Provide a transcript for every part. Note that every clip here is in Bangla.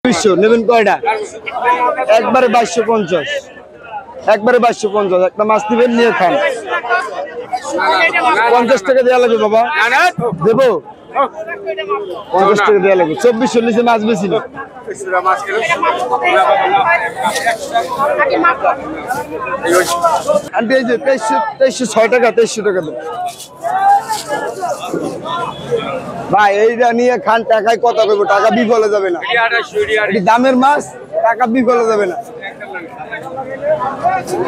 বিশ্ব নেবেন কয়টা? একবারে 2250, একবারে 2250। একটা মাছ নিবেন, নিয়ে খান। 50 টাকা দেওয়া লাগবে বাবা, দেবো 50 টাকা দেওয়া লাগবে। 2400 নিচে মাছ বেশি না। আন্টি এই যে 2306 টাকা, 2300 টাকা দেবো ভাই। এইটা নিয়ে খান, টাকায় কথা বলবো, টাকা বিফলে যাবে না। দামের মাছ, টাকা বিফলে যাবে না।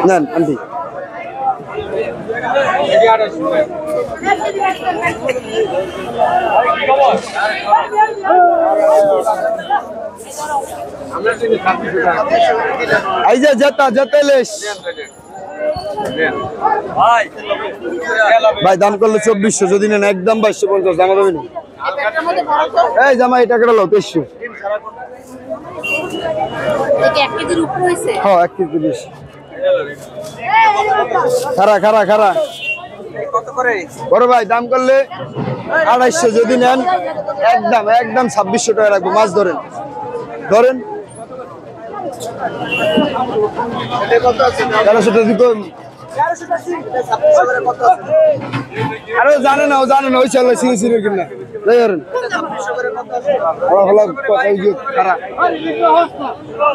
নেন আন্টি। এই যে জেতা জেতেলেশ ভাই, দাম করলে 2400, যদি নেন একদম 2250। জামা দেবেন এই জামা, এই টাকাটা লো 2300। হ্যাঁ 1 কেজি বেশি। খারা খারা খারা বড় ভাই, দাম করলে 2800, যদি নেন একদম একদম 2600 টাকা রাখবো। মাছ ধরেন ধরেন। 1300 টাকা। আরে জানে না, ও জানে না, ওই চলে সিঁড়ি সিঁড়ি কিনা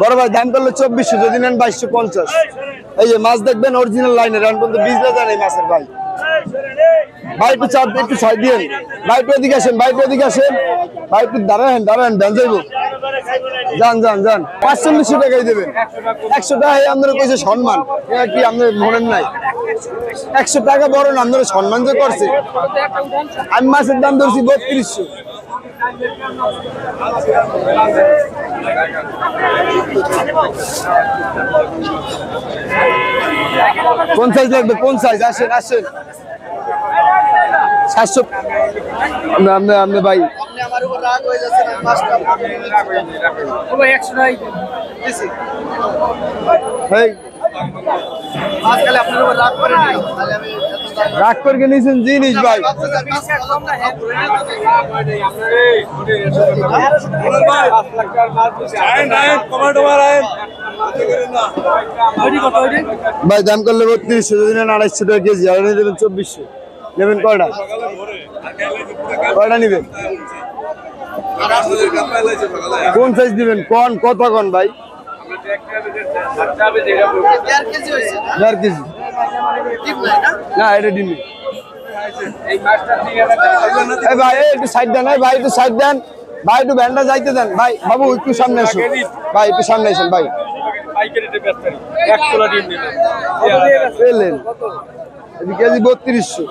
বড় ভাই। দাম করলে 2400, যদি নেন 2250। এই যে মাছ দেখবেন অরিজিনাল লাইনের, এখন পর্যন্ত বীজ না জানে মাছের ভাই। ভাই একটু চাপ, একটু ছাই দিয়েন ভাই। একটু এদিকে আসেন ভাই, একটু এদিকে আসেন ভাই। একটু দাঁড়ান দাঁড়ান, ভ্যান যাইব। যান যান যান। 4500 টাকাই দেবেন। 100 টাকা আপনারা কইছে সম্মান, কি আপনার মনের নাই? 100 টাকা বড় না, আপনারা সম্মান যে করছে। আমি মাছের দাম ধরছি 3200। কোন সাইজ লাগবে? কোন সাইজ? আসেন আসেন। 700 আপনি ভাই। আমার উপর রাগ হয়ে যাচ্ছে না, মাছটা ভাই 100 নাই দিছি। এই মাছ খালি আপনার উপর রাগ করে দিও, তাহলে আমি রাগ করে নিছেন জিনিস ভাই। ভাই দাম করলে 3200, যদি নেন 250 টাকা কেজি। আর দেবেন 2400। নেবেন কয়টা? কয়টা নিবেন? কোন সাইজ দিবেন? কোন কত কোন ভাই? 1.5 কেজি না, এটা ডিম। এই ভাই একটু সাইড দেন, এই ভাই একটু সাইড দেন ভাই, একটু ভ্যানটা যাইতে দেন ভাই। বাবু একটু সামনে আসুন ভাই, একটু সামনে আসেন ভাই। পেলেন কেজি 3200।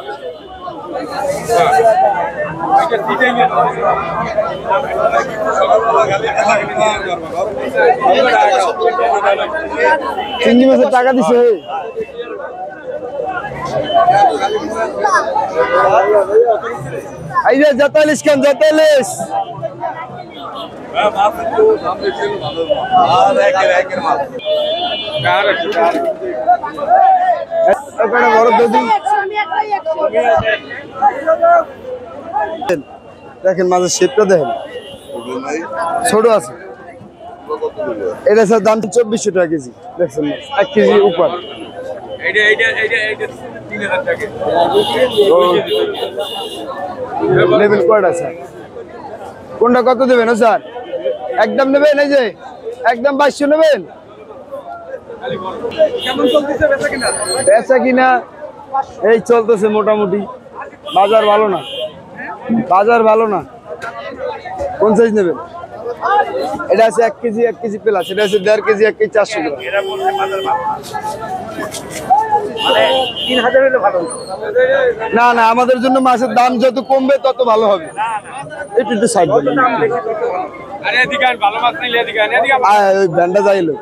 চিংড়ি মাছের টাকা দিছে। এই যে 44 কেন 44? দেখেন মাছের শেপটা দেখেন, ছোট আছে। এটা স্যার দাম 2400 টাকা কেজি। দেখছেন 1 কেজি উপর। লেভেল কয়টা স্যার? কোনটা কত দেবেন স্যার? একদম নেবেন? এই যে একদম 2200 নেবেন। বেচা কিনা এই চলতেছে মোটামুটি, বাজার ভালো না, বাজার ভালো না। কোন সাইজ নেবেন? এটা আছে 1 কেজি 1 কেজি প্লাস। এটা আছে 1.5 কেজি 1 কেজি 400 গ্রাম। না না, আমাদের জন্য মাছের দাম যত কমবে তত ভালো হবে। একটু একটু সাইড দেন। ভ্যানটা যাইলো।